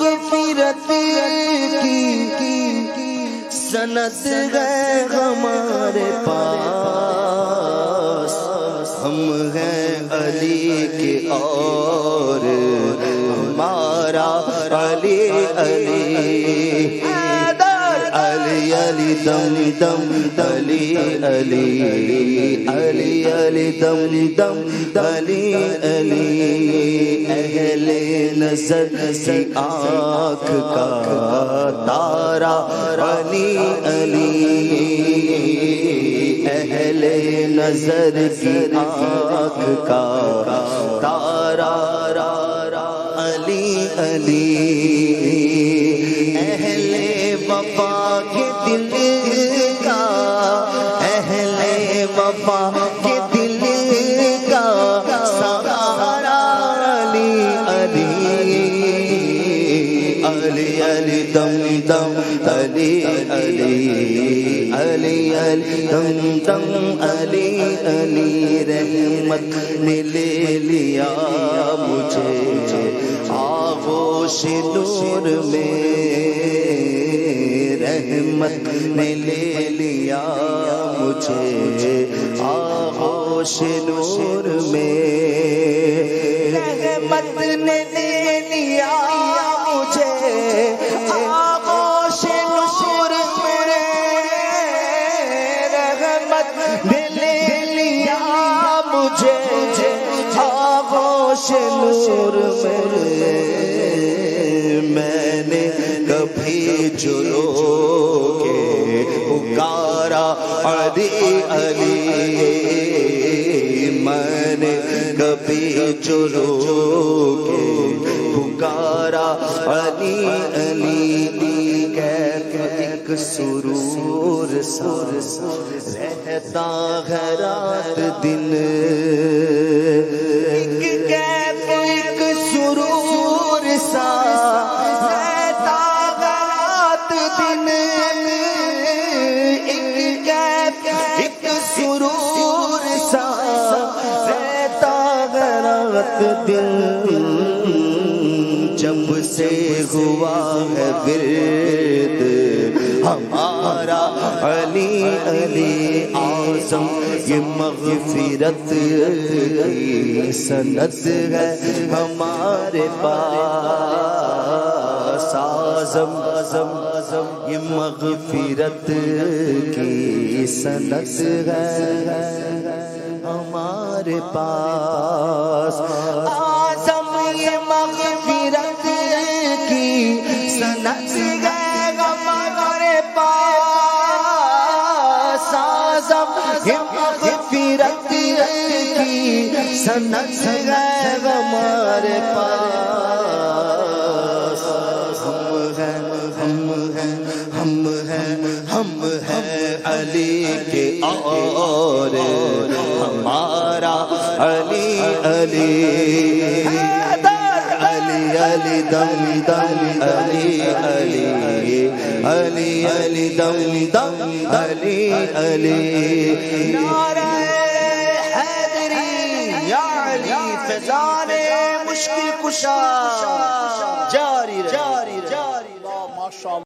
مغفرت کی سند ہے ہمارے پاس، ہم ہیں علی کے اور ہمارا علی علی علی علی دم دم علی علی علی علی دم دم علی علی اہل نظر کی آنکھ کا تارا علی علی اہل نظر کی آنکھ کا تارا علی علی اہل وفا کے دل کا اہل وفا کے دل کا سہارا علی علی علی علی دم دم علی علی علی علی دم دم علی علی رحمت نے لے لیا مجھے آغوش نور میں، رحمت نے لے لیا مجھے آغوش نور میں، رحمت نے لے لیا مجھے آغوش نور میں، رحمت نے لے لیا مجھے آغوش نور میں، میں نے کبھی جو رو کے پکارا علی علی، میں نے کبھی جو رو کے پکارا علی علی، کہتا ایک سرور سا رہتا ہے رات دن، ایک سرور سا رہتا ہے رات دن، ایک سرور سا رہتا ہے رات دن، جب سے ہوا ہے ورد ہمارا علی علی اعظم، یہ مغفرت کی سند ہے ہمارے پاس، اعظم یہ مغفرت کی سند ہے ہمارے پاس، اعظم یہ مغفرت کی سند ہے ہمارے پاس، اعظم یہ مغفرت کی سند ہے ہمارے پاس، ہم ہیں علی کے اور ہمارا علی علی علی علی دم دم علی علی علی علی دم دم علی علی نعرہ حیدری یا علی فیضان مشکل کشا جاری